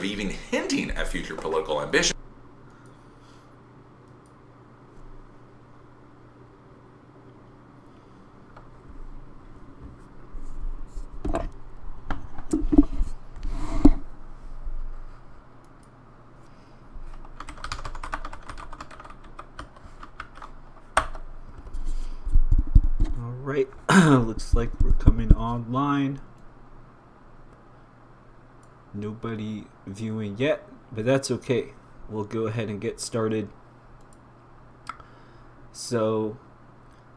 even hinting at future political ambition. Alright, looks like we're coming online. Nobody viewing yet, but that's okay. We'll go ahead and get started. So,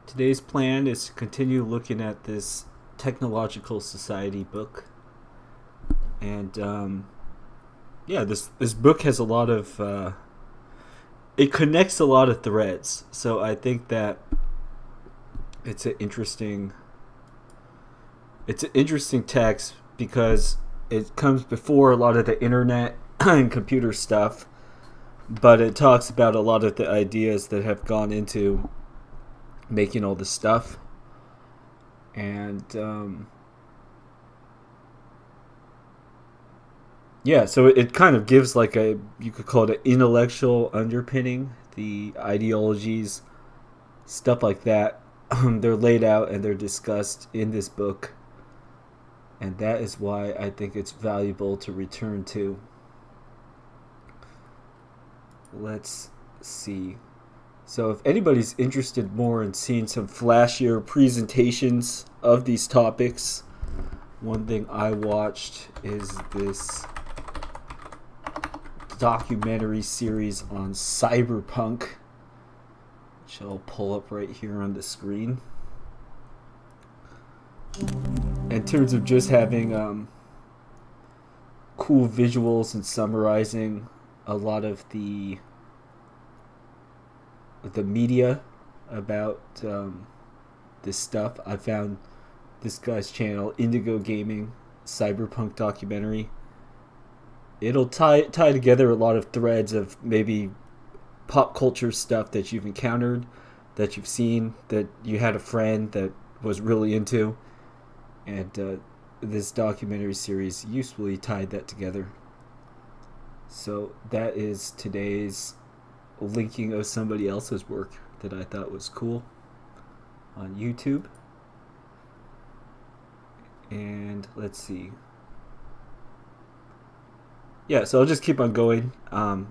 today's plan is to continue looking at this Technological Society book. And, this book has a lot of, it connects a lot of threads. So I think that it's an interesting text because it comes before a lot of the internet and computer stuff, but it talks about a lot of the ideas that have gone into making all this stuff. And so it kind of gives like you could call it an intellectual underpinning, the ideologies, stuff like that. They're laid out and they're discussed in this book, and that is why I think it's valuable to return to. Let's see. So if anybody's interested more in seeing some flashier presentations of these topics, one thing I watched is this documentary series on Cyberpunk, which I'll pull up right here on the screen. In terms of just having cool visuals and summarizing a lot of the media about this stuff, I found this guy's channel, Indigo Gaming, Cyberpunk documentary. It'll tie together a lot of threads of maybe pop culture stuff that you've encountered, that you've seen, that you had a friend that was really into, and this documentary series usefully tied that together. So that is today's linking of somebody else's work that I thought was cool on YouTube. And let's see. Yeah, so I'll just keep on going.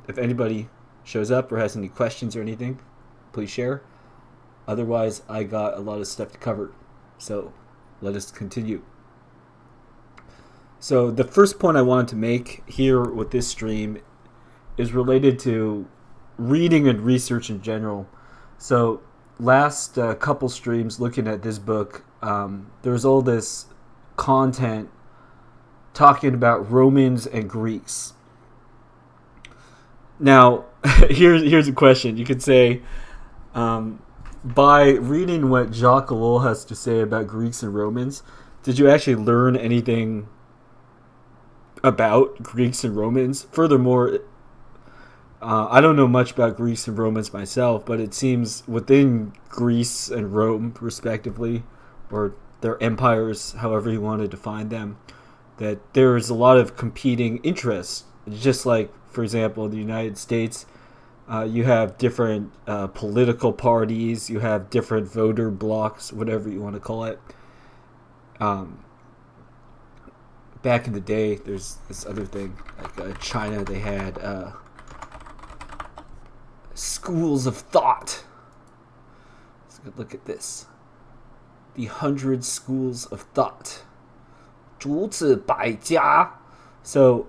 If anybody shows up or has any questions or anything, please share. Otherwise, I got a lot of stuff to cover. So let us continue. So the first point I wanted to make here with this stream is related to reading and research in general. So last couple streams looking at this book, there's all this content talking about Romans and Greeks. Now, here's a question. You could say, by reading what Jacques Ellul has to say about Greeks and Romans, did you actually learn anything about Greeks and Romans? Furthermore, I don't know much about Greeks and Romans myself, but it seems within Greece and Rome, respectively, or their empires, however you want to define them, that there is a lot of competing interests. Just like, for example, in the United States, you have different political parties, you have different voter blocks, whatever you want to call it. Back in the day, there's this other thing, like China, they had schools of thought. Let's look at this. The 100 schools of thought. 诸子百家. So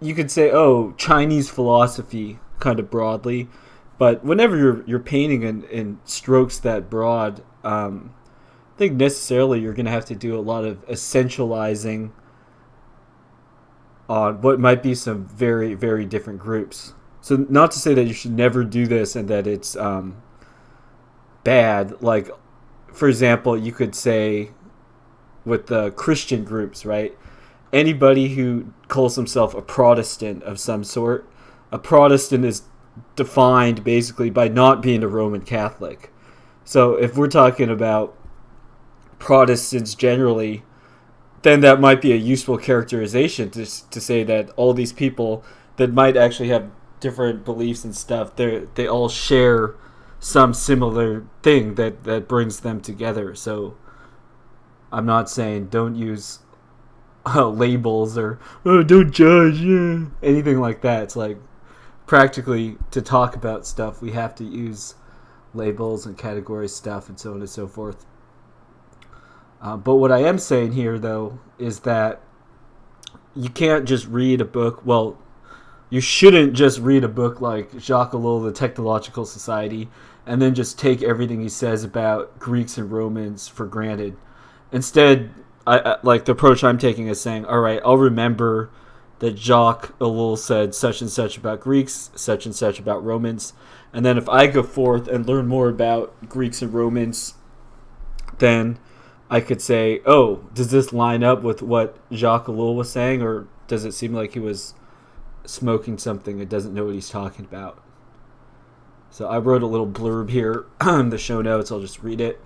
you could say, oh, Chinese philosophy, kind of broadly, but whenever you're painting in strokes that broad, I think necessarily you're going to have to do a lot of essentializing on what might be some very, very different groups. So not to say that you should never do this and that it's bad. Like, for example, you could say with the Christian groups, right? Anybody who calls himself a Protestant of some sort, a Protestant is defined basically by not being a Roman Catholic. So if we're talking about Protestants generally, then that might be a useful characterization to say that all these people that might actually have different beliefs and stuff, they all share some similar thing that brings them together. So I'm not saying don't use labels or don't judge, anything like that. It's like practically to talk about stuff, we have to use labels and category stuff and so on and so forth. But what I am saying here, though, is that you can't just read a book. Well, you shouldn't just read a book like Jacques Ellul, The Technological Society, and then just take everything he says about Greeks and Romans for granted. Instead, I like the approach I'm taking is saying, all right, I'll remember that Jacques Ellul said such and such about Greeks, such and such about Romans. And then if I go forth and learn more about Greeks and Romans, then I could say, oh, does this line up with what Jacques Ellul was saying, or does it seem like he was smoking something and doesn't know what he's talking about? So I wrote a little blurb here in the show notes. I'll just read it.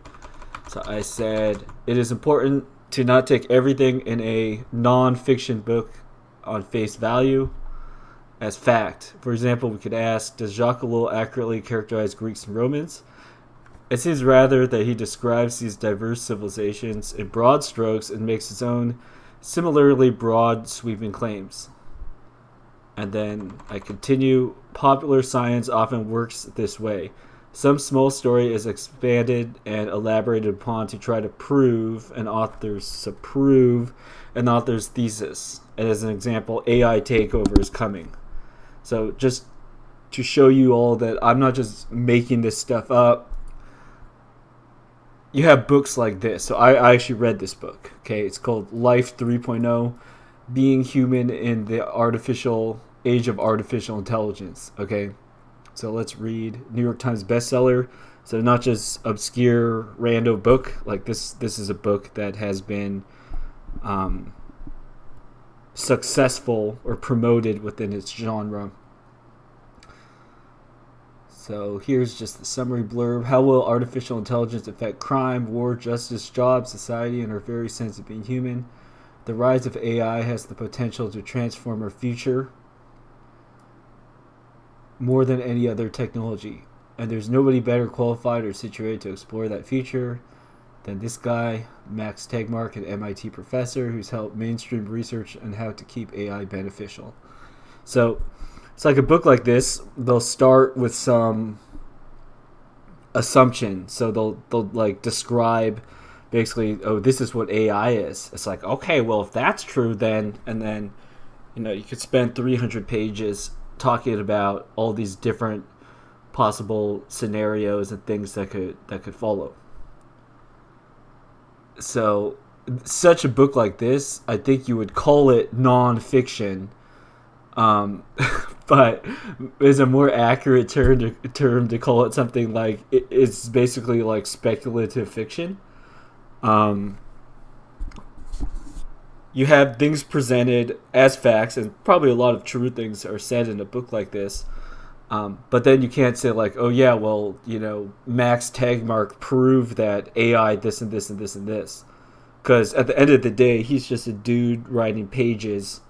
So I said, it is important to not take everything in a non-fiction book on face value as fact. For example, we could ask, does Jacques Ellul accurately characterize Greeks and Romans? It seems rather that he describes these diverse civilizations in broad strokes and makes his own similarly broad, sweeping claims. And then I continue, popular science often works this way. Some small story is expanded and elaborated upon to try to prove an author's thesis. And as an example, AI takeover is coming. So just to show you all that I'm not just making this stuff up, you have books like this. So I actually read this book. Okay, it's called Life 3.0, Being Human in the Age of Artificial Intelligence. Okay, so let's read. New York Times bestseller. So not just obscure rando book. Like this is a book that has been successful or promoted within its genre. So here's just the summary blurb. How will artificial intelligence affect crime, war, justice, jobs, society, and our very sense of being human? The rise of AI has the potential to transform our future more than any other technology. And there's nobody better qualified or situated to explore that future than this guy, Max Tegmark, an MIT professor who's helped mainstream research on how to keep AI beneficial. So it's like a book like this, they'll start with some assumption. So they'll like describe basically, oh, this is what AI is. It's like, okay, well, if that's true, then, and then, you could spend 300 pages talking about all these different possible scenarios and things that could follow. So such a book like this, I think you would call it non-fiction. But is a more accurate term to call it something like it's basically like speculative fiction. You have things presented as facts, and probably a lot of true things are said in a book like this. But then you can't say like, oh yeah, well, Max Tegmark proved that AI this and this and this and this, because at the end of the day, he's just a dude writing pages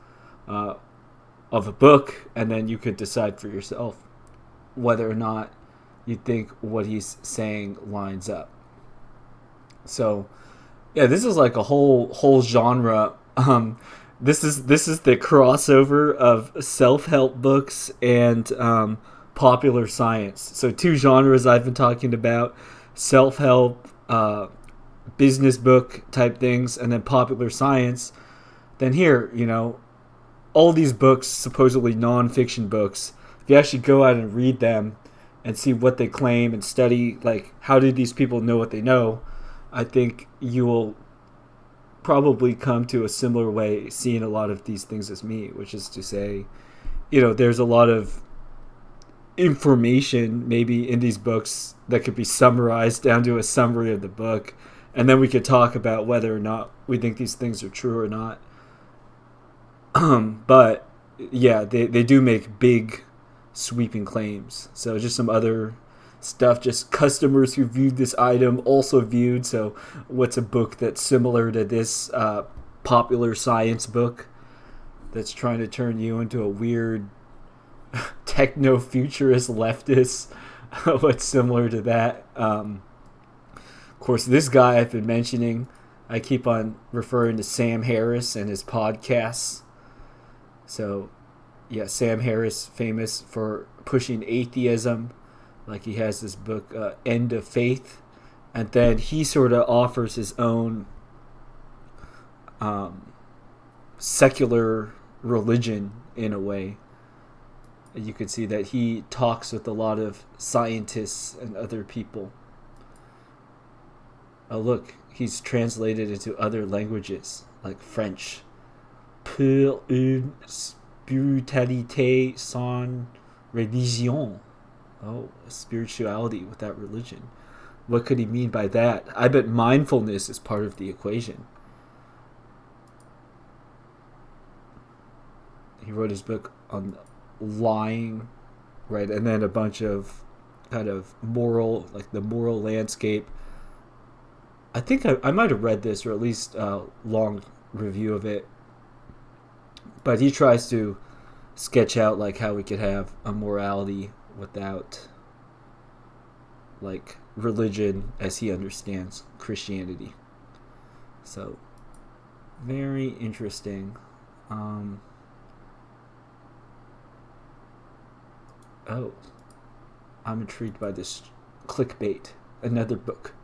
of a book, and then you could decide for yourself whether or not you think what he's saying lines up. So, yeah, this is like a whole genre. This is the crossover of self-help books and popular science. So two genres I've been talking about: self-help, business book type things, and then popular science. Then here, all these books, supposedly non-fiction books, if you actually go out and read them and see what they claim and study, like, how do these people know what they know, I think you will probably come to a similar way seeing a lot of these things as me, which is to say, there's a lot of information maybe in these books that could be summarized down to a summary of the book, and then we could talk about whether or not we think these things are true or not. But yeah, they do make big sweeping claims. So just some other stuff, just customers who viewed this item also viewed. So what's a book that's similar to this popular science book that's trying to turn you into a weird techno-futurist leftist. What's similar to that. Of course, this guy I've been mentioning, I keep on referring to Sam Harris and his podcasts. So, yeah, Sam Harris, famous for pushing atheism. Like he has this book, End of Faith. And then he sort of offers his own secular religion in a way. You could see that he talks with a lot of scientists and other people. Oh, look, he's translated into other languages, like French. Pour une spiritualité sans religion. Oh, spirituality without religion. What could he mean by that? I bet mindfulness is part of the equation. He wrote his book on lying, right? And then a bunch of kind of moral, like the moral landscape. I think I might have read this, or at least a long review of it. But he tries to sketch out like how we could have a morality without like religion as he understands Christianity. So very interesting. Oh, I'm intrigued by this clickbait. Another book.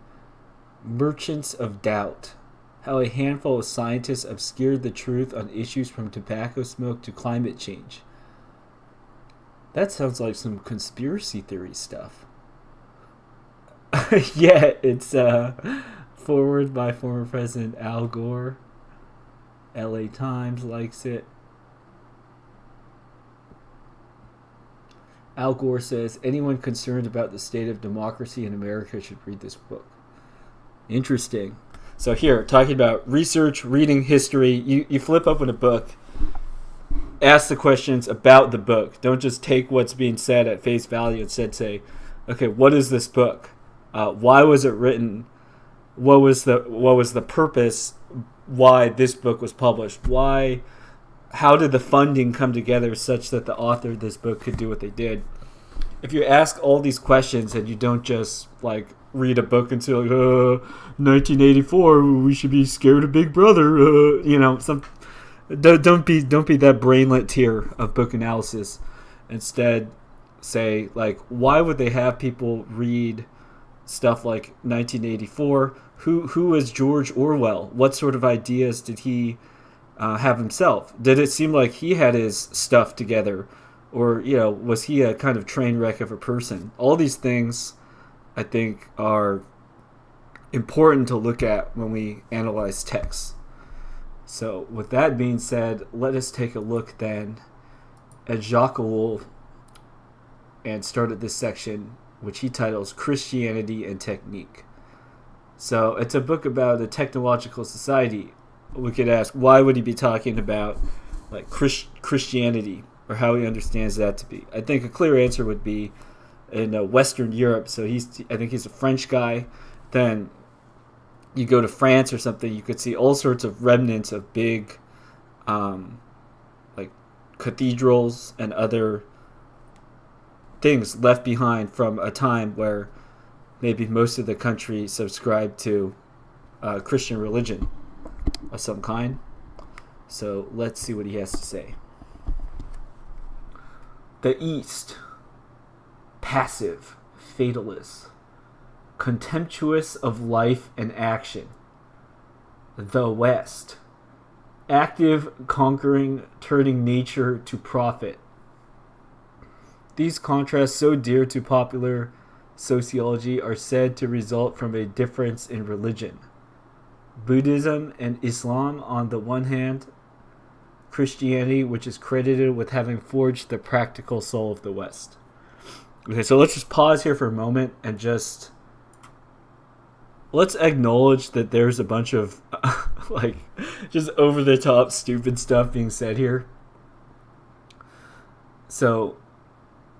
Merchants of Doubt. How a handful of scientists obscured the truth on issues from tobacco smoke to climate change. That sounds like some conspiracy theory stuff. Yeah, it's forward by former President Al Gore. LA Times likes it. Al Gore says, anyone concerned about the state of democracy in America should read this book. Interesting. So here, talking about research, reading history, you flip open a book, ask the questions about the book. Don't just take what's being said at face value. Instead say, okay, what is this book? Why was it written? What was the purpose? Why this book was published? How did the funding come together such that the author of this book could do what they did? If you ask all these questions and you don't just like read a book and say like, 1984, we should be scared of Big Brother. Don't be that brainlet tier of book analysis. Instead, say like, why would they have people read stuff like 1984? Who is George Orwell? What sort of ideas did he have himself? Did it seem like he had his stuff together, or was he a kind of train wreck of a person? All these things I think are important to look at when we analyze texts. So with that being said, let us take a look then at Jacques Ellul and start at this section which he titles Christianity and Technique. So it's a book about a technological society. We could ask, why would he be talking about like Christianity, or how he understands that to be? I think a clear answer would be in Western Europe. So I think he's a French guy. Then you go to France or something, you could see all sorts of remnants of big like cathedrals and other things left behind from a time where maybe most of the country subscribed to Christian religion of some kind. So let's see what he has to say. The East, passive, fatalist, contemptuous of life and action. The West, active, conquering, turning nature to profit. These contrasts, so dear to popular sociology, are said to result from a difference in religion. Buddhism and Islam on the one hand, Christianity, which is credited with having forged the practical soul of the West. Okay, so let's just pause here for a moment and let's acknowledge that there's a bunch of like just over the top stupid stuff being said here. So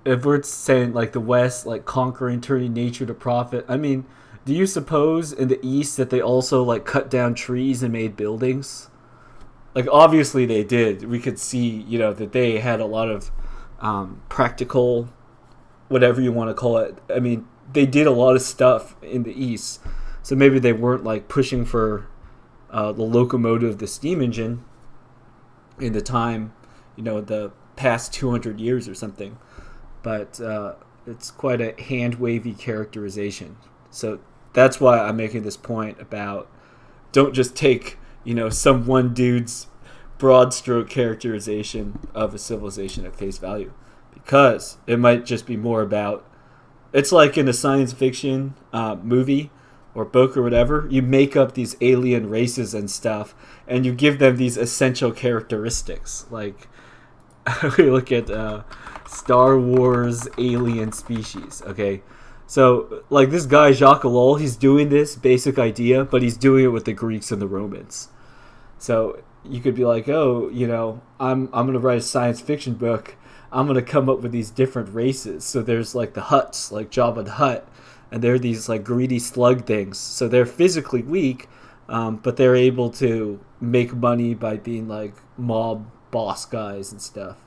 if we're saying like the West, like conquering, turning nature to profit, I mean, do you suppose in the East that they also like cut down trees and made buildings? like obviously they did. We could see, that they had a lot of practical, whatever you want to call it. I mean, they did a lot of stuff in the East, so maybe they weren't like pushing for the locomotive, the steam engine, in the time, the past 200 years or something. But it's quite a hand-wavy characterization. So that's why I'm making this point about don't just take, some one dude's broad stroke characterization of a civilization at face value, because it might just be more about, it's like in a science fiction movie or book or whatever, you make up these alien races and stuff, and you give them these essential characteristics. Like, we look at Star Wars alien species, okay? So, like, this guy, Jacques Ellul, he's doing this basic idea, but he's doing it with the Greeks and the Romans. So, you could be like, oh, I'm going to write a science fiction book. I'm going to come up with these different races. So, there's, like, the Hutts, like Jabba the Hutt, and they're these, like, greedy slug things. So, they're physically weak, but they're able to make money by being, like, mob boss guys and stuff.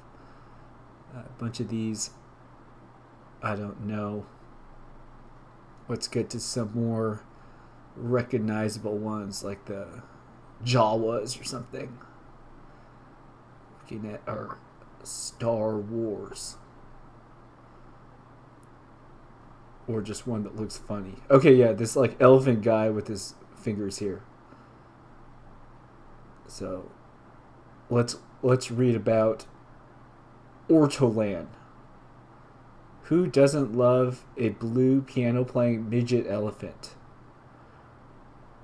A bunch of these, I don't know. Let's get to some more recognizable ones, like the Jawas or something. Looking at our Star Wars. Or just one that looks funny. Okay, yeah, this like elephant guy with his fingers here. So let's read about Ortolan. Who doesn't love a blue piano-playing midget elephant?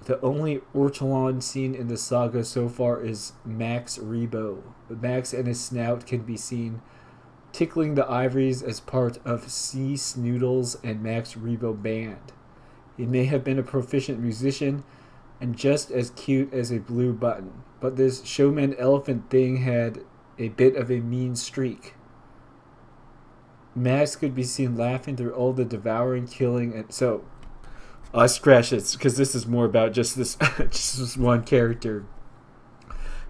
The only Ortolan seen in the saga so far is Max Rebo. Max and his snout can be seen tickling the ivories as part of C. Snoodles and Max Rebo band. He may have been a proficient musician and just as cute as a blue button, but this showman elephant thing had a bit of a mean streak. Max could be seen laughing through all the devouring, killing, and so I scratch it because this is more about just this one character.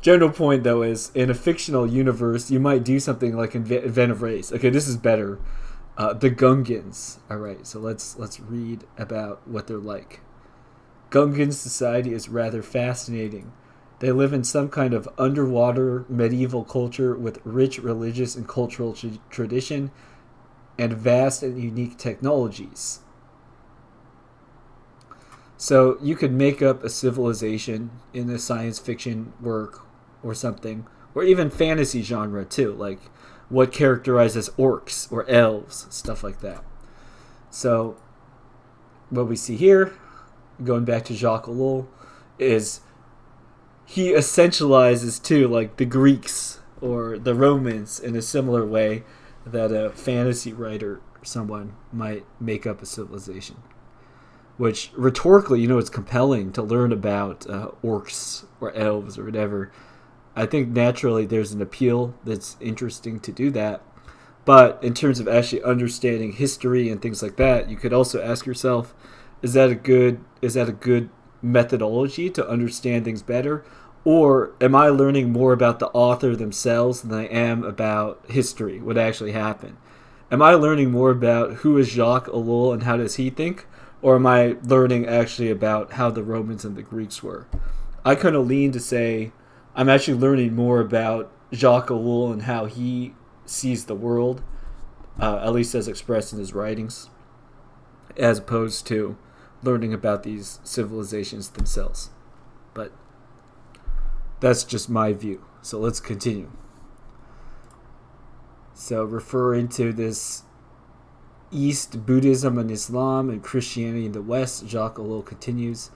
General point though is in a fictional universe you might do something like invent a race. Okay, this is better. The Gungans. All right, so let's read about what they're like. Gungan society is rather fascinating. They live in some kind of underwater medieval culture with rich religious and cultural tradition and vast and unique technologies. So you could make up a civilization in a science fiction work or something, or even fantasy genre too, like what characterizes orcs or elves, stuff like that. So what we see here, going back to Jacques Ellul, is he essentializes too, like the Greeks or the Romans in a similar way that a fantasy writer or someone might make up a civilization. Which rhetorically, it's compelling to learn about orcs or elves or whatever. I think naturally there's an appeal that's interesting to do that. But in terms of actually understanding history and things like that, you could also ask yourself, is that a good methodology to understand things better? Or am I learning more about the author themselves than I am about history, what actually happened? Am I learning more about who is Jacques Ellul and how does he think? Or am I learning actually about how the Romans and the Greeks were? I kind of lean to say I'm actually learning more about Jacques Ellul and how he sees the world, at least as expressed in his writings, as opposed to learning about these civilizations themselves. But that's just my view. So let's continue. So referring to this East, Buddhism and Islam, and Christianity in the West, Jacques Ellul continues,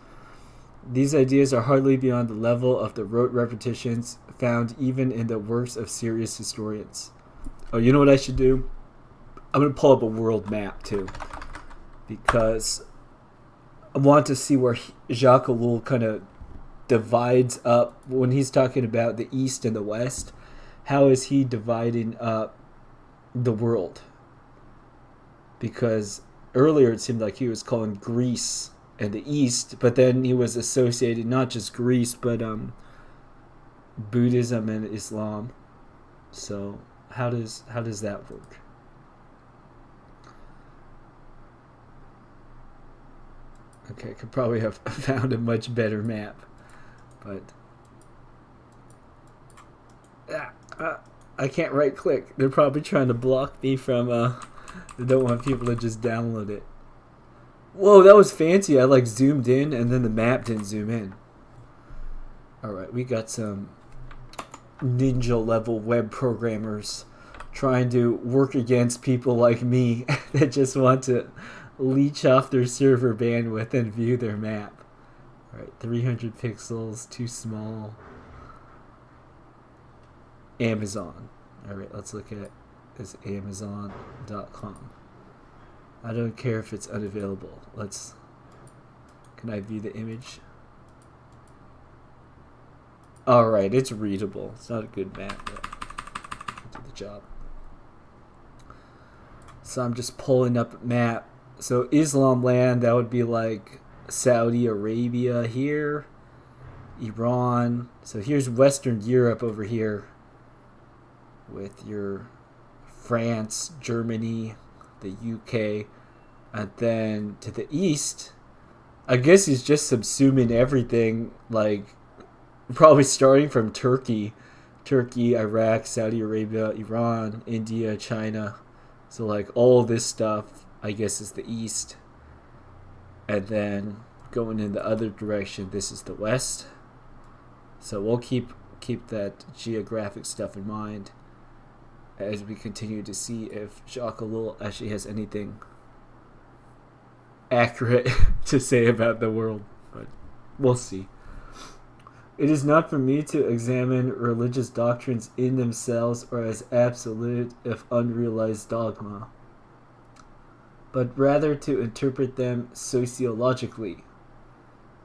these ideas are hardly beyond the level of the rote repetitions found even in the works of serious historians. Oh, you know what I should do? I'm going to pull up a world map too, because I want to see where Jacques Ellul kind of divides up when he's talking about the East and the West. How is he dividing up the world? Because earlier it seemed like he was calling Greece and the East, but then he was associating not just Greece, but Buddhism and Islam. So how does that work? Okay, I could probably have found a much better map, but I can't right click. They're probably trying to block me from they don't want people to just download it. Whoa, that was fancy. I like zoomed in and then the map didn't zoom in. Alright, we got some ninja level web programmers trying to work against people like me that just want to leech off their server bandwidth and view their map. Alright, 300 pixels, too small. Amazon. Alright, let's look at this Amazon.com. I don't care if it's unavailable. Can I view the image? Alright, it's readable. It's not a good map, but it'll do the job. So I'm just pulling up a map. So Islam land, that would be like Saudi Arabia here, Iran. So here's Western Europe over here with your France, Germany, the UK, and then to the east, I guess he's just subsuming everything, like probably starting from Turkey, Iraq, Saudi Arabia, Iran, India, China. So like all this stuff, I guess, is the east. And then going in the other direction, this is the west. So we'll keep that geographic stuff in mind as we continue to see if Jacques Ellul actually has anything accurate to say about the world. But we'll see. It is not for me to examine religious doctrines in themselves or as absolute, if unrealized dogma, but rather to interpret them sociologically.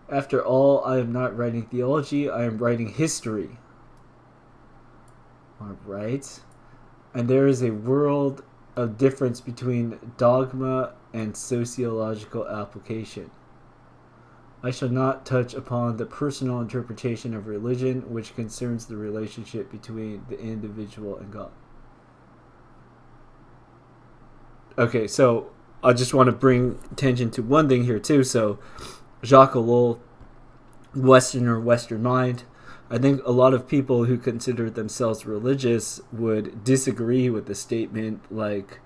After all, I am not writing theology, I am writing history. Alright. And there is a world of difference between dogma and sociological application. I shall not touch upon the personal interpretation of religion, which concerns the relationship between the individual and God. Okay, so I just want to bring attention to one thing here too. So Jacques Ellul, Western mind. I think a lot of people who consider themselves religious would disagree with the statement like,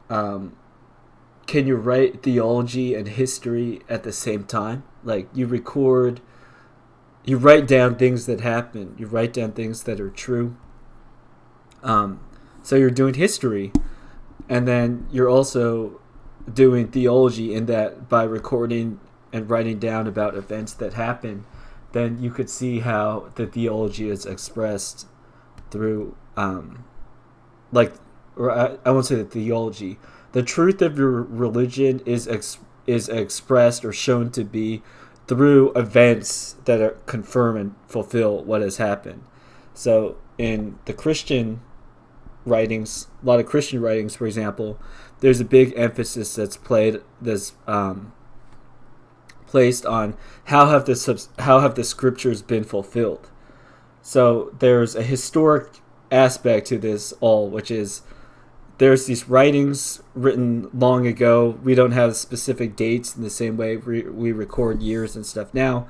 can you write theology and history at the same time? Like you write down things that happen, you write down things that are true. So you're doing history, and then you're also doing theology in that by recording and writing down about events that happen, then you could see how the theology is expressed through, I won't say the theology. The truth of your religion is expressed or shown to be through events that are confirm and fulfill what has happened. So in the Christian writings, a lot of Christian writings, for example, there's a big emphasis that's placed on how have the scriptures been fulfilled. So there's a historic aspect to this all, which is there's these writings written long ago. We don't have specific dates in the same way we record years and stuff now.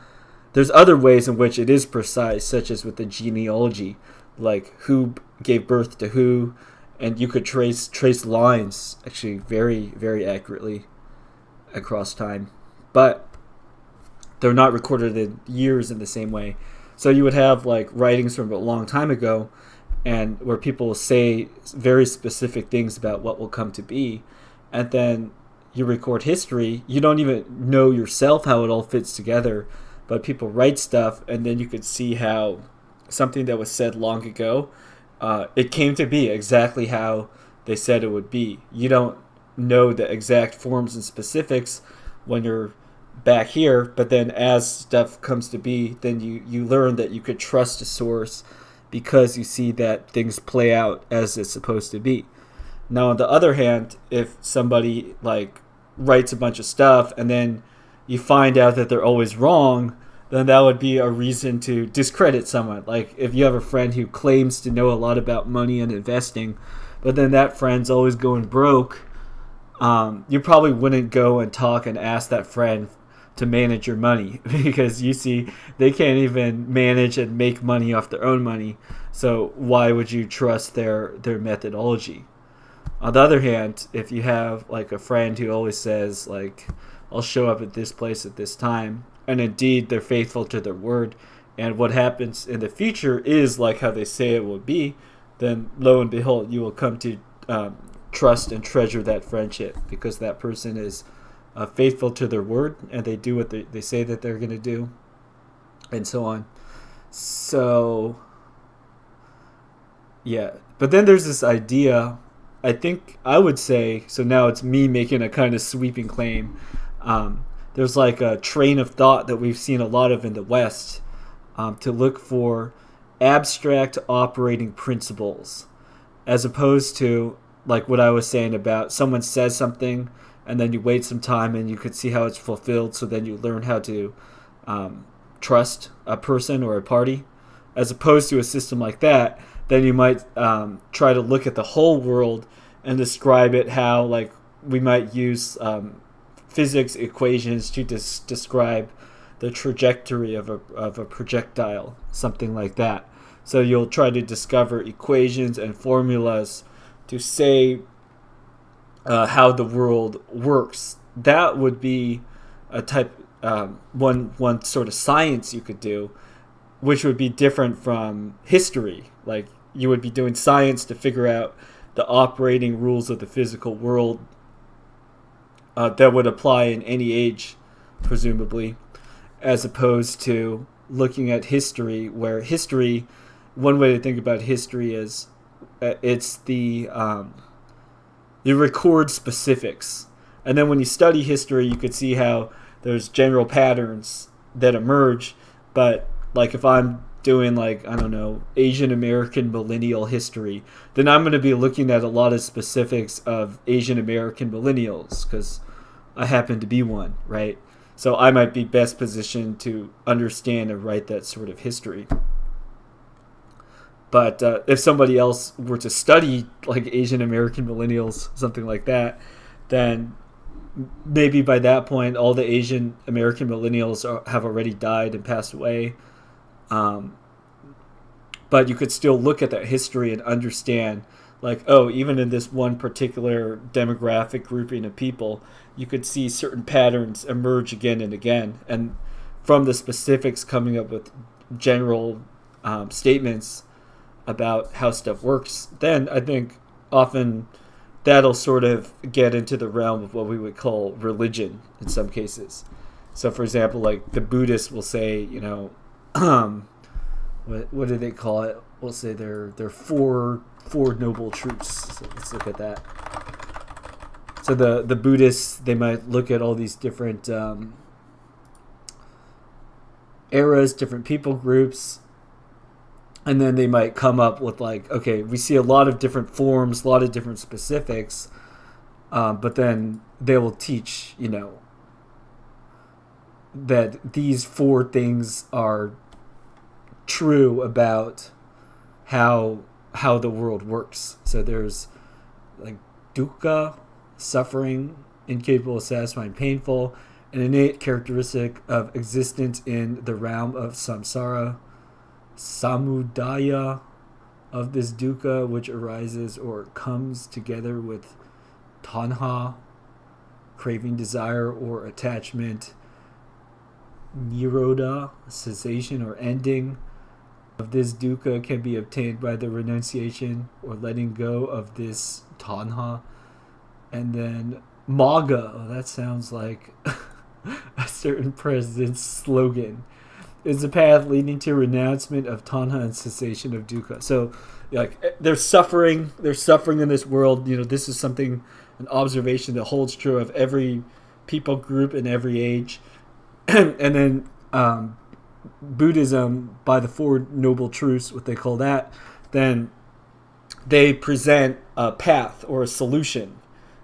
There's other ways in which it is precise, such as with the genealogy, like who gave birth to who, and you could trace lines actually very, very accurately across time. But they're not recorded in years in the same way. So you would have like writings from a long time ago, and where people say very specific things about what will come to be, and then you record history. You don't even know yourself how it all fits together, but people write stuff, and then you could see how something that was said long ago, it came to be exactly how they said it would be. You don't know the exact forms and specifics when you're back here, but then as stuff comes to be, then you learn that you could trust a source because you see that things play out as it's supposed to be. Now, on the other hand, if somebody like writes a bunch of stuff and then you find out that they're always wrong, then that would be a reason to discredit someone. Like if you have a friend who claims to know a lot about money and investing, but then that friend's always going broke, you probably wouldn't go and talk and ask that friend to manage your money because you see they can't even manage and make money off their own money. So why would you trust their methodology? On the other hand, if you have like a friend who always says like, I'll show up at this place at this time, and indeed they're faithful to their word, and what happens in the future is like how they say it will be, then lo and behold, you will come to trust and treasure that friendship because that person is faithful to their word and they do what they say that they're going to do, and so on. So, yeah. But then there's this idea, I think I would say, so now it's me making a kind of sweeping claim. There's like a train of thought that we've seen a lot of in the West, to look for abstract operating principles, as opposed to like what I was saying about someone says something and then you wait some time and you could see how it's fulfilled, so then you learn how to trust a person or a party. As opposed to a system like that, then you might try to look at the whole world and describe it how like we might use physics equations to describe the trajectory of a projectile, something like that. So you'll try to discover equations and formulas to say how the world works. That would be a type one sort of science you could do, which would be different from history. Like you would be doing science to figure out the operating rules of the physical world that would apply in any age, presumably, as opposed to looking at history, where history, one way to think about history is it's you record specifics, and then when you study history, you could see how there's general patterns that emerge. But like if I'm doing like, I don't know, Asian American millennial history, then I'm going to be looking at a lot of specifics of Asian American millennials because I happen to be one, right? So I might be best positioned to understand and write that sort of history. But if somebody else were to study like Asian American millennials, something like that, then maybe by that point all the Asian American millennials have already died and passed away. But you could still look at that history and understand, like, oh, even in this one particular demographic grouping of people, you could see certain patterns emerge again and again. And from the specifics, coming up with general statements about how stuff works, then I think often that'll sort of get into the realm of what we would call religion in some cases. So, for example, like the Buddhists will say, you know, what do they call it? We'll say they're four noble truths. So let's look at that. So the Buddhists, they might look at all these different eras, different people groups, and then they might come up with like, okay, we see a lot of different forms, a lot of different specifics, but then they will teach, you know, that these four things are true about how the world works. So there's like dukkha, suffering, incapable of satisfying, painful, an innate characteristic of existence in the realm of samsara, samudaya of this dukkha which arises or comes together with tanha, craving, desire, or attachment, nirodha, cessation or ending of this dukkha can be obtained by the renunciation or letting go of this tanha. And then magga, oh, that sounds like a certain president's slogan, is the path leading to renouncement of tanha and cessation of dukkha. So like there's suffering in this world. You know, this is something, an observation that holds true of every people group in every age. And then Buddhism, by the Four Noble Truths, what they call that, then they present a path or a solution,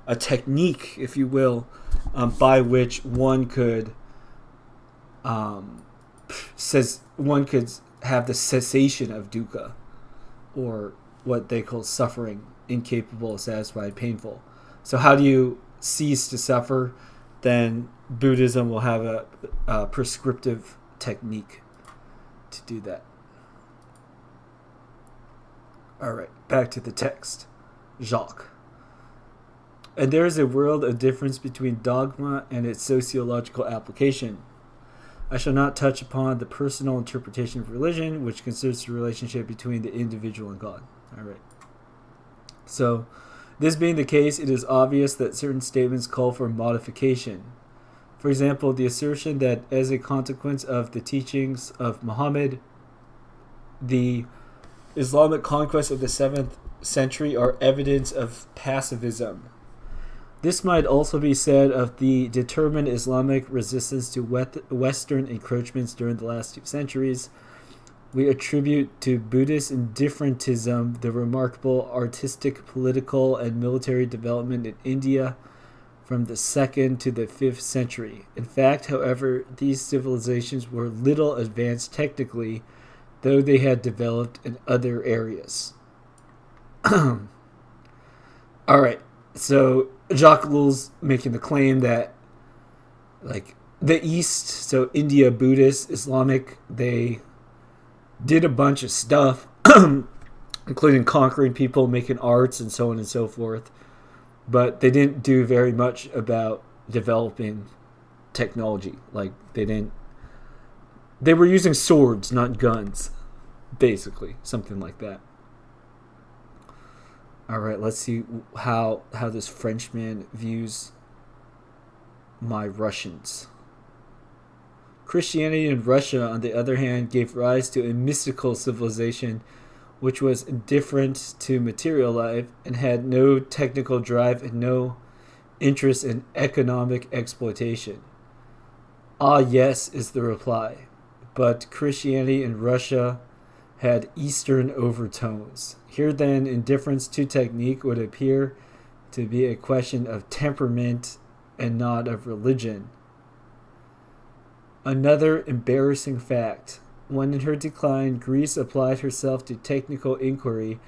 a technique, if you will, by which one could says one could have the cessation of dukkha, or what they call suffering, incapable, satisfied, painful. So how do you cease to suffer? Then Buddhism will have a prescriptive technique to do that. All right, back to the text. Jacques. And there is a world of difference between dogma and its sociological application. I shall not touch upon the personal interpretation of religion, which considers the relationship between the individual and God. All right. So, this being the case, it is obvious that certain statements call for modification. For example, the assertion that as a consequence of the teachings of Muhammad, the Islamic conquests of the 7th century are evidence of pacifism. This might also be said of the determined Islamic resistance to Western encroachments during the last 2 centuries. We attribute to Buddhist indifferentism the remarkable artistic, political, and military development in India from the 2nd to the 5th century. In fact, however, these civilizations were little advanced technically, though they had developed in other areas. All right, so Jacques Ellul's making the claim that, like, the East, so India, Buddhist, Islamic, they did a bunch of stuff, including conquering people, making arts, and so on and so forth. But they didn't do very much about developing technology. Like, they were using swords, not guns, basically, something like that. All right, let's see how this Frenchman views my Russians. Christianity in Russia, on the other hand, gave rise to a mystical civilization which was indifferent to material life and had no technical drive and no interest in economic exploitation. Ah, yes, is the reply. But Christianity in Russia had Eastern overtones. Here then, indifference to technique would appear to be a question of temperament and not of religion. Another embarrassing fact. When in her decline, Greece applied herself to technical inquiry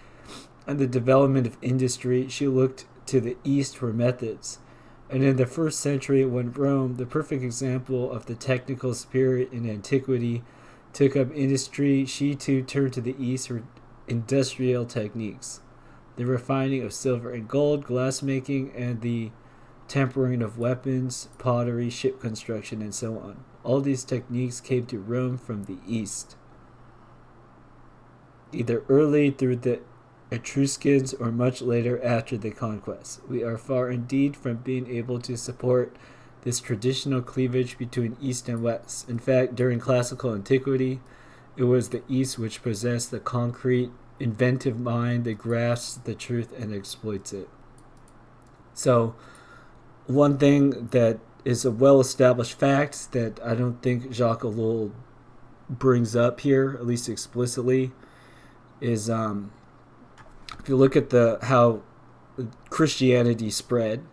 and the development of industry, she looked to the East for methods. And in the 1st century, when Rome, the perfect example of the technical spirit in antiquity, took up industry, she too turned to the East for industrial techniques. The refining of silver and gold, glassmaking, and the tempering of weapons, pottery, ship construction, and so on. All these techniques came to Rome from the East, either early through the Etruscans or much later after the conquest. We are far indeed from being able to support this traditional cleavage between East and West. In fact, during classical antiquity, it was the East which possessed the concrete, inventive mind that grasps the truth and exploits it. So, one thing that is a well-established fact that I don't think Jacques Ellul brings up here, at least explicitly, is if you look at how Christianity spread,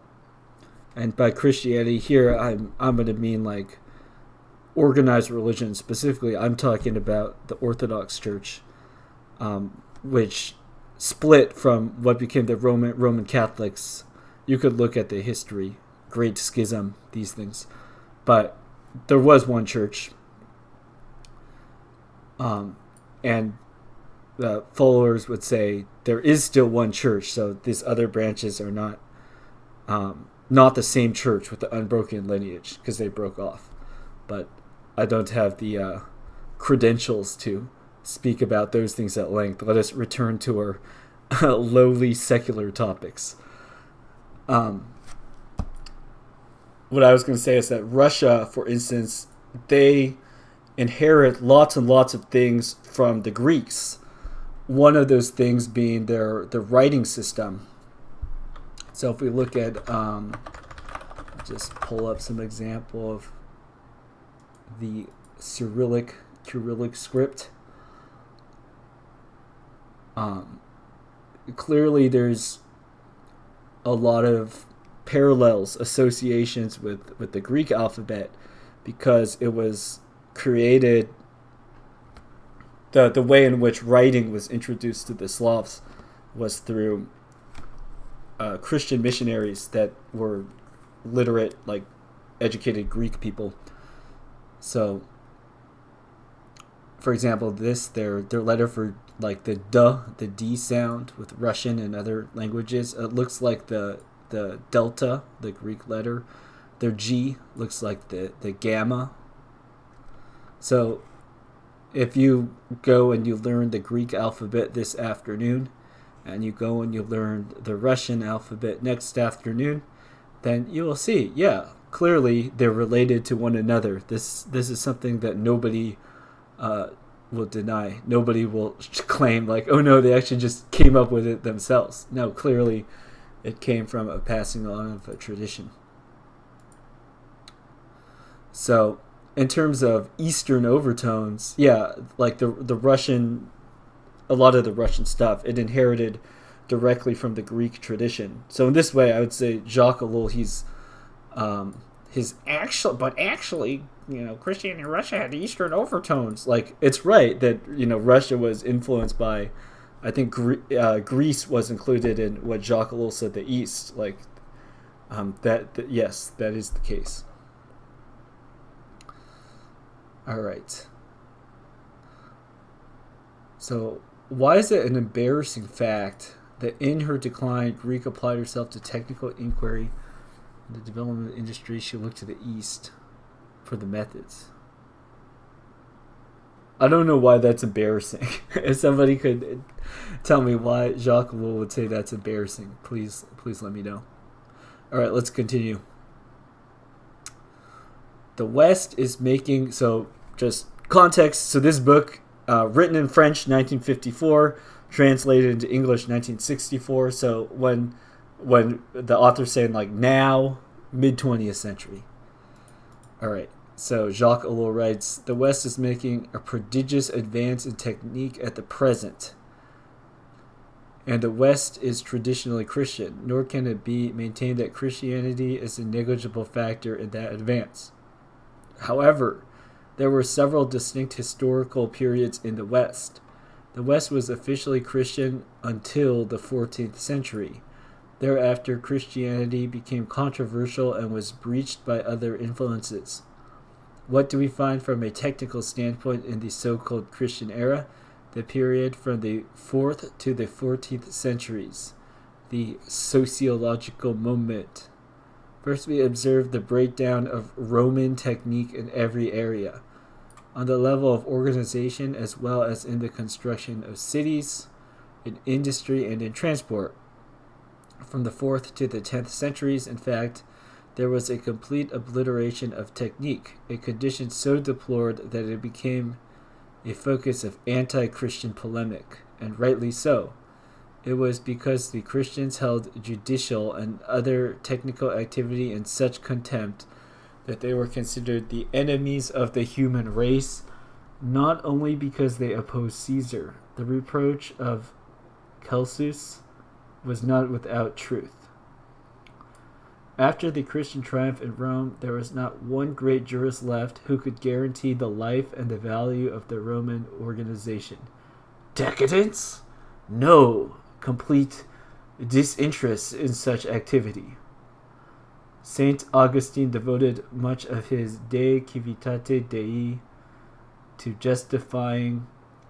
and by Christianity here I'm going to mean like organized religion specifically. I'm talking about the Orthodox Church, which split from what became the Roman Catholics. You could look at the history, Great Schism, these things, but there was one church, and the followers would say there is still one church, so these other branches are not the same church with the unbroken lineage because they broke off. But I don't have the credentials to speak about those things at length. Let us return to our lowly secular topics. What I was going to say is that Russia, for instance, they inherit lots and lots of things from the Greeks. One of those things being their writing system. So if we look at, just pull up some example of the Cyrillic script. Clearly there's a lot of parallels, associations with the Greek alphabet, because it was created the way in which writing was introduced to the Slavs was through Christian missionaries that were literate, like educated Greek people. So, for example, their letter for like the D sound with Russian and other languages, it looks like the delta, the Greek letter. Their G looks like the gamma. So if you go and you learn the Greek alphabet this afternoon, and you go and you learn the Russian alphabet next afternoon, then you will see, yeah, clearly they're related to one another. This is something that nobody will deny. Nobody will claim like, oh no, they actually just came up with it themselves. No, clearly it came from a passing on of a tradition. So in terms of Eastern overtones, yeah, like the Russian, a lot of the Russian stuff, it inherited directly from the Greek tradition. So in this way, I would say Jacques Ellul, actually, Christianity in Russia had Eastern overtones. Like, it's right that, Russia was influenced by, I think Greece was included in what Jacques Ellul said, the East. Like, yes, that is the case. All right. So, why is it an embarrassing fact that in her decline, Greek applied herself to technical inquiry in the development industry? She looked to the East for the methods. I don't know why that's embarrassing. If somebody could tell me why Jacques Ellul would say that's embarrassing, please let me know. All right, let's continue. The West is making, so just context, so this book, written in French 1954, translated into English 1964, so when the author's saying like now, mid-20th century. All right, so Jacques Ellul writes, the West is making a prodigious advance in technique at the present, and the West is traditionally Christian, nor can it be maintained that Christianity is a negligible factor in that advance. However, there were several distinct historical periods in the West. The West was officially Christian until the 14th century. Thereafter, Christianity became controversial and was breached by other influences. What do we find from a technical standpoint in the so-called Christian era, the period from the 4th to the 14th centuries, the sociological moment? First, we observe the breakdown of Roman technique in every area, on the level of organization as well as in the construction of cities, in industry, and in transport. From the 4th to the 10th centuries, in fact, there was a complete obliteration of technique, a condition so deplored that it became a focus of anti-Christian polemic, and rightly so. It was because the Christians held judicial and other technical activity in such contempt that they were considered the enemies of the human race, not only because they opposed Caesar. The reproach of Celsus was not without truth. After the Christian triumph in Rome, there was not one great jurist left who could guarantee the life and the value of the Roman organization. Decadence? No. Complete disinterest in such activity. Saint Augustine devoted much of his De Civitate Dei to justifying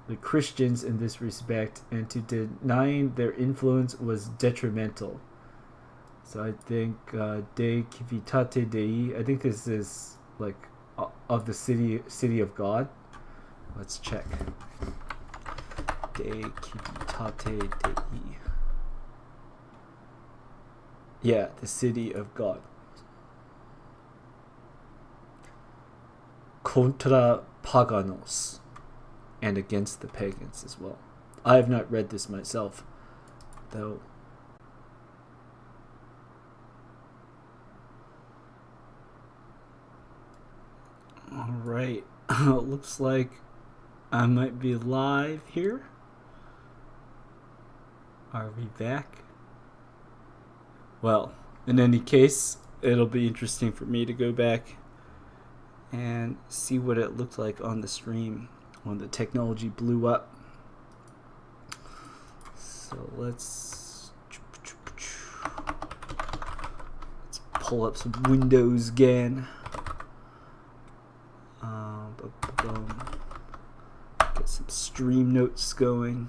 the Christians in this respect, and to denying their influence was detrimental. So I think De Civitate Dei, I think this is like of the city of God. Let's check. De Civitate Dei. Yeah, the city of God. Contra paganos, and against the pagans as well. I have not read this myself, though. Alright, looks like I might be live here. Are we back? Well, in any case, it'll be interesting for me to go back and see what it looked like on the stream. when the technology blew up. So let's pull up some Windows again. Get some stream notes going.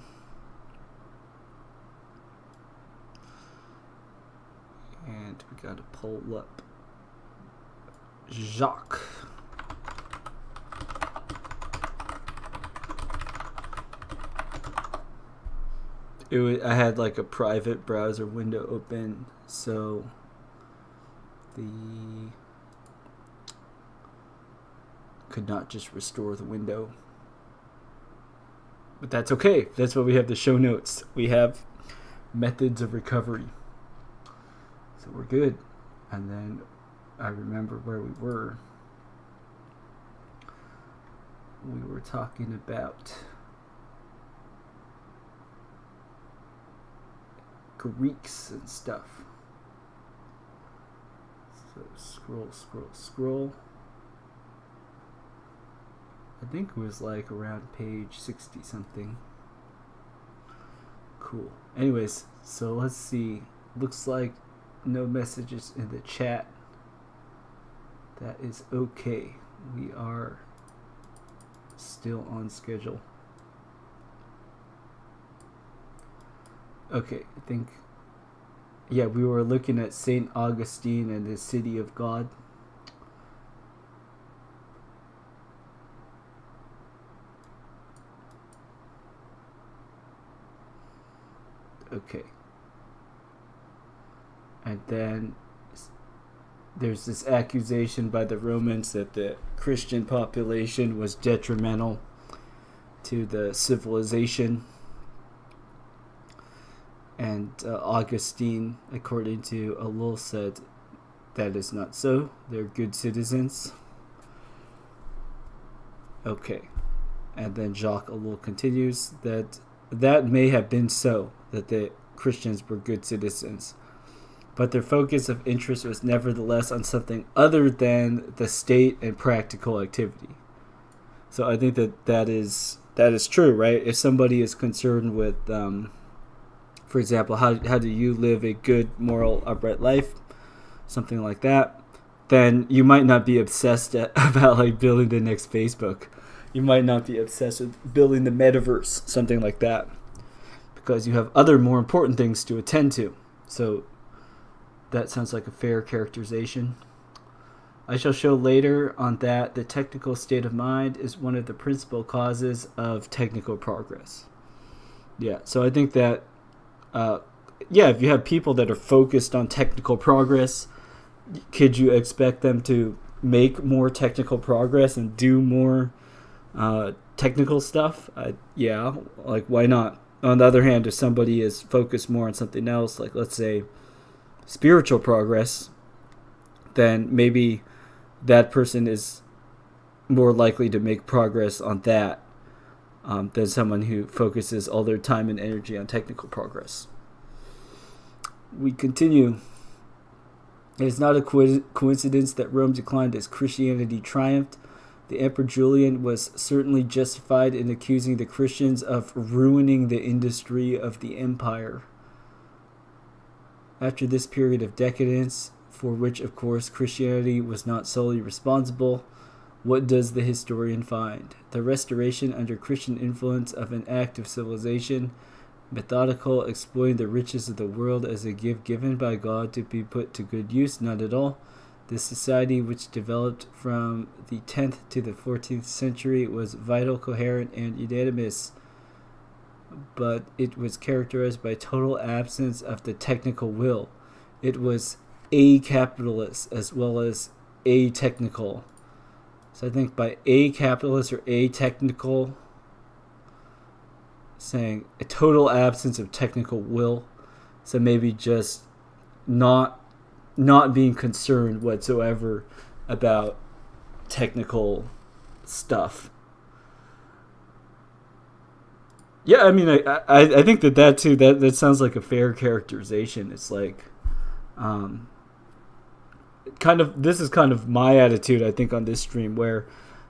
And we gotta pull up Jacques. I had like a private browser window open, so could not just restore the window. But that's okay. That's why we have the show notes. We have methods of recovery. So we're good. And then I remember where we were. We were talking about Greeks and stuff. So scroll. I think it was like around page 60 something. Cool. Anyways, so let's see. Looks like no messages in the chat. That is okay. We are still on schedule. Okay, I think, yeah, we were looking at St. Augustine and the City of God. Okay. And then there's this accusation by the Romans that the Christian population was detrimental to the civilization. And Augustine, according to Ellul, said that is not so. They're good citizens. Okay. And then Jacques Ellul continues that may have been so, that the Christians were good citizens. But their focus of interest was nevertheless on something other than the state and practical activity. So I think that is true, right? If somebody is concerned with, for example, how do you live a good, moral, upright life, something like that, then you might not be obsessed about like building the next Facebook. You might not be obsessed with building the metaverse, something like that, because you have other more important things to attend to. So that sounds like a fair characterization. I shall show later on that the technical state of mind is one of the principal causes of technical progress. Yeah, so I think that, if you have people that are focused on technical progress, could you expect them to make more technical progress and do more technical stuff? Yeah, like why not? On the other hand, if somebody is focused more on something else, like let's say spiritual progress, then maybe that person is more likely to make progress on that than someone who focuses all their time and energy on technical progress. We continue. It is not a coincidence that Rome declined as Christianity triumphed. The Emperor Julian was certainly justified in accusing the Christians of ruining the industry of the empire. After this period of decadence, for which, of course, Christianity was not solely responsible, what does the historian find? The restoration under Christian influence of an active civilization, methodical, exploiting the riches of the world as a gift given by God to be put to good use? Not at all. This society, which developed from the 10th to the 14th century, was vital, coherent, and unanimous, but it was characterized by total absence of the technical will. It was a-capitalist as well as a-technical. So I think by a-capitalist or a-technical, saying a total absence of technical will, so maybe just not being concerned whatsoever about technical stuff. Yeah, I mean, I think that too, that sounds like a fair characterization. It's like, this is kind of my attitude, I think, on this stream, where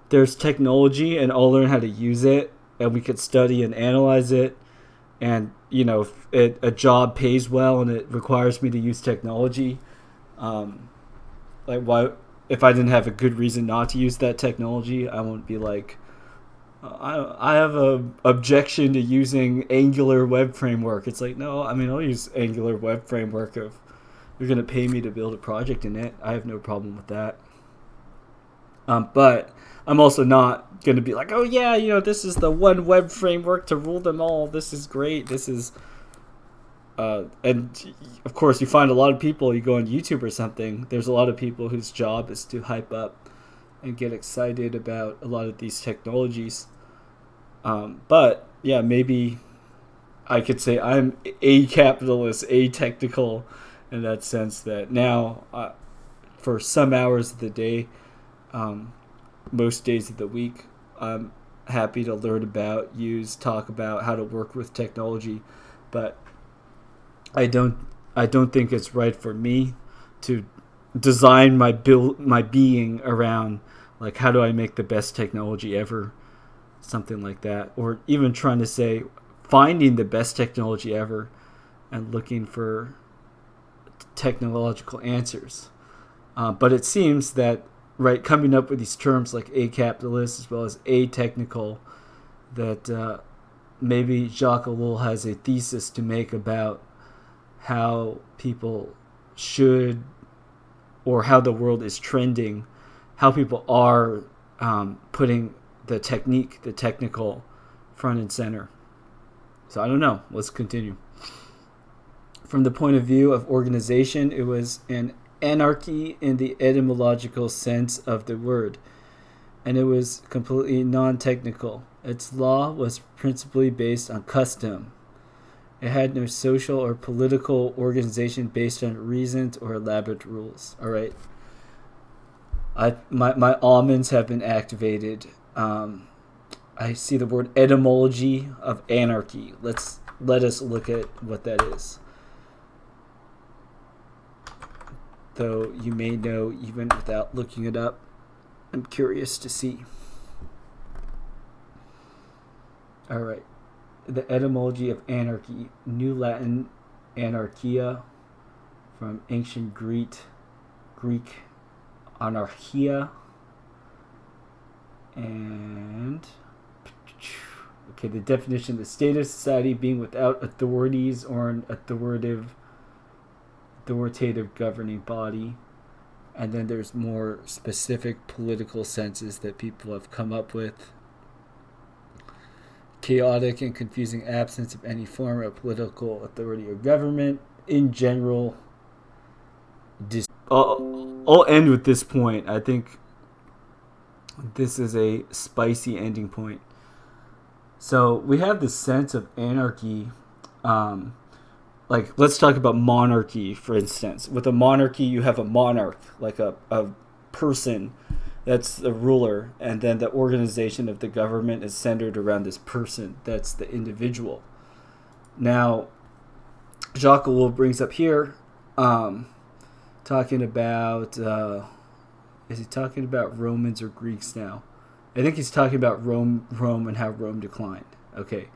there's technology and I'll learn how to use it, and we could study and analyze it, and if a job pays well and it requires me to use technology, like why, if I didn't have a good reason not to use that technology, I won't be like, I have a objection to using Angular web framework. It's like, no, I mean, I'll use Angular web framework if you're going to pay me to build a project in it. I have no problem with that. But I'm also not going to be like, oh yeah, this is the one web framework to rule them all. This is great. This is, and of course you find a lot of people, you go on YouTube or something, there's a lot of people whose job is to hype up and get excited about a lot of these technologies. But yeah, maybe I could say I'm a capitalist, a technical, in that sense that now for some hours of the day, most days of the week, I'm happy to learn about, talk about how to work with technology, but I don't think it's right for me to design my being around like how do I make the best technology ever, something like that, or even trying to say finding the best technology ever and looking for technological answers. But it seems that coming up with these terms like a capitalist as well as a technical, that maybe Jacques Ellul has a thesis to make about how people should, or how the world is trending, how people are putting the technical front and center. So I don't know. Let's continue. From the point of view of organization, it was an anarchy in the etymological sense of the word, and it was completely non-technical. Its law was principally based on custom. It had no social or political organization based on reasons or elaborate rules. All right. My almonds have been activated. I see the word etymology of anarchy. Let us look at what that is. Though you may know even without looking it up. I'm curious to see. All right. The etymology of anarchy, New Latin anarchia, from ancient Greek anarchia, and okay, the definition: the state of society being without authorities or an authoritative governing body. And then there's more specific political senses that people have come up with. Chaotic and confusing absence of any form of political authority or government. In general, I'll end with this point. I think this is a spicy ending point. So we have this sense of anarchy. Let's talk about monarchy, for instance. With a monarchy, you have a monarch, like a person that's the ruler, and then the organization of the government is centered around this person. That's the individual. Now, Jacques Ellul brings up here, talking about, is he talking about Romans or Greeks now? I think he's talking about Rome and how Rome declined. Okay.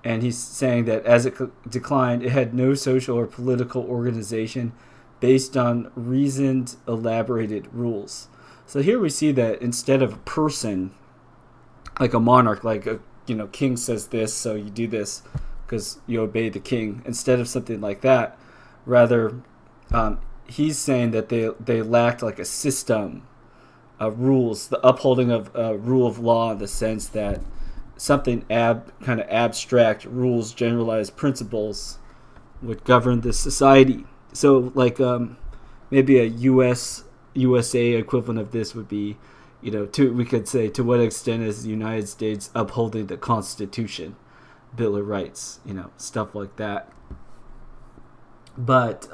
And he's saying that as it declined, it had no social or political organization based on reasoned, elaborated rules. So here we see that instead of a person, like a monarch, like a king says this, so you do this because you obey the king. Instead of something like that, rather, he's saying that they lacked like a system of rules, the upholding of rule of law, in the sense that something kind of abstract rules, generalized principles would govern this society. So like maybe a USA equivalent of this would be, we could say, to what extent is the United States upholding the Constitution, Bill of Rights, stuff like that. But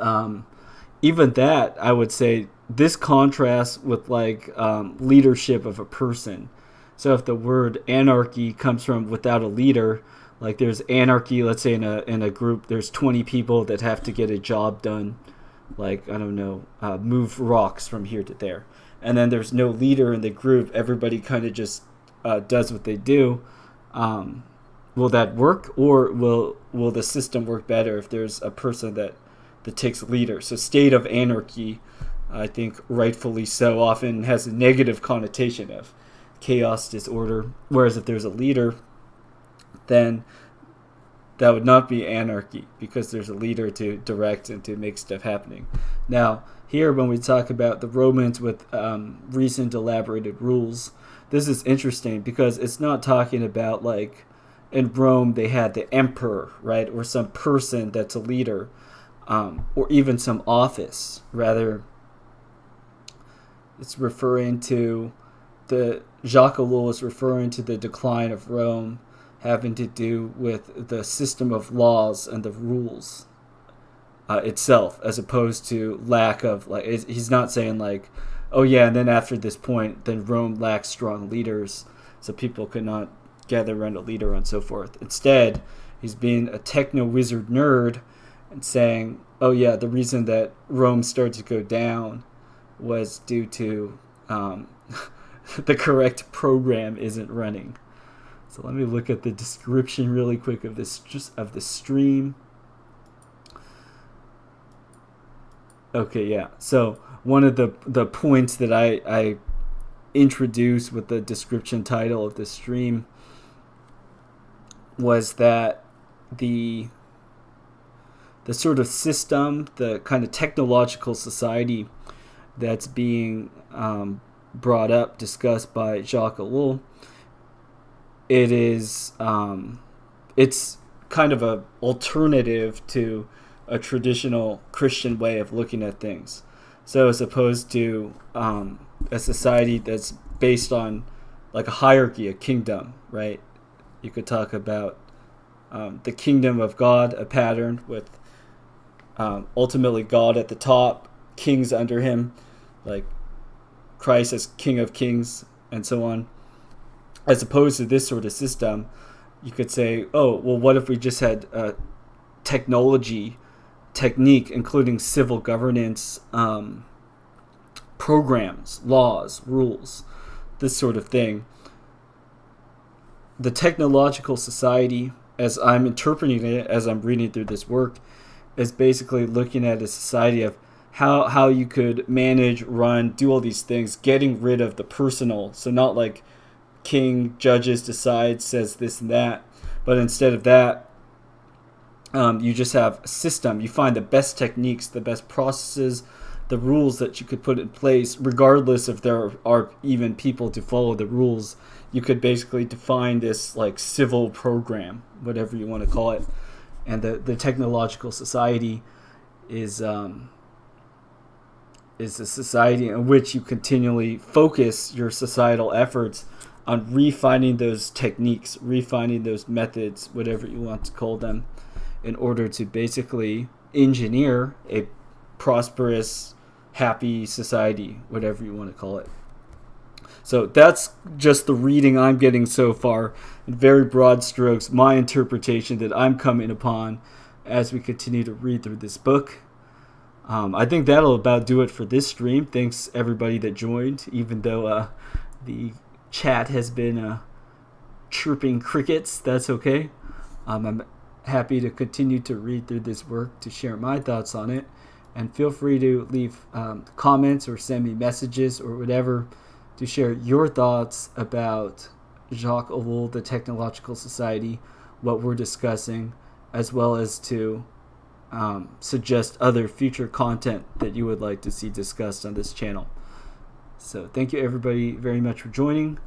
even that, I would say, this contrasts with leadership of a person. So if the word anarchy comes from without a leader, like there's anarchy, let's say in a group, there's 20 people that have to get a job done, like, I don't know, move rocks from here to there. and then there's no leader in the group, everybody kind of just does what they do, will that work, or will the system work better if there's a person that takes leader? So state of anarchy, I think rightfully so, often has a negative connotation of chaos, disorder, whereas if there's a leader, then that would not be anarchy, because there's a leader to direct and to make stuff happening. Now, here when we talk about the Romans with recent elaborated rules, this is interesting because it's not talking about like in Rome they had the emperor, right, or some person that's a leader, or even some office. Rather, it's referring to Jacques Ellul is referring to the decline of Rome, having to do with the system of laws and the rules itself, as opposed to lack of, like, he's not saying like, oh yeah, and then after this point, then Rome lacks strong leaders, so people could not gather around a leader and so forth. Instead, he's being a techno-wizard nerd and saying, oh yeah, the reason that Rome started to go down was due to the correct program isn't running. So let me look at the description really quick of this, just of the stream. Okay, yeah. So one of the points that I introduced with the description title of the stream was that the sort of system, the kind of technological society that's being brought up, discussed by Jacques Ellul, it is it's kind of a alternative to a traditional Christian way of looking at things. So as opposed to a society that's based on like a hierarchy, a kingdom, right? You could talk about the kingdom of God, a pattern with ultimately God at the top, kings under him, like Christ as King of Kings, and so on. As opposed to this sort of system, you could say, oh, well, what if we just had technique, including civil governance, programs, laws, rules, this sort of thing. The technological society, as I'm interpreting it, as I'm reading through this work, is basically looking at a society of how you could manage, run, do all these things, getting rid of the personal. So not like king, judges, decides, says this and that, but instead of that, you just have a system. You find the best techniques, the best processes, the rules that you could put in place, regardless if there are even people to follow the rules. You could basically define this like civil program, whatever you want to call it. And the technological society is a society in which you continually focus your societal efforts on refining those techniques, refining those methods, whatever you want to call them, in order to basically engineer a prosperous, happy society, whatever you want to call it. So that's just the reading I'm getting so far, in very broad strokes, my interpretation that I'm coming upon as we continue to read through this book. I think that'll about do it for this stream. Thanks everybody that joined, even though the chat has been chirping crickets. That's okay. I'm happy to continue to read through this work, to share my thoughts on it, and feel free to leave comments or send me messages or whatever to share your thoughts about Jacques Ellul, the Technological Society, what we're discussing, as well as to suggest other future content that you would like to see discussed on this channel. So thank you everybody very much for joining.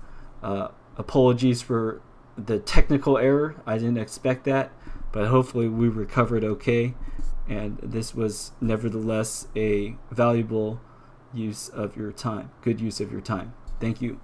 Apologies for the technical error. I didn't expect that, but hopefully we recovered okay, and this was nevertheless a valuable use of your time, good use of your time. Thank you.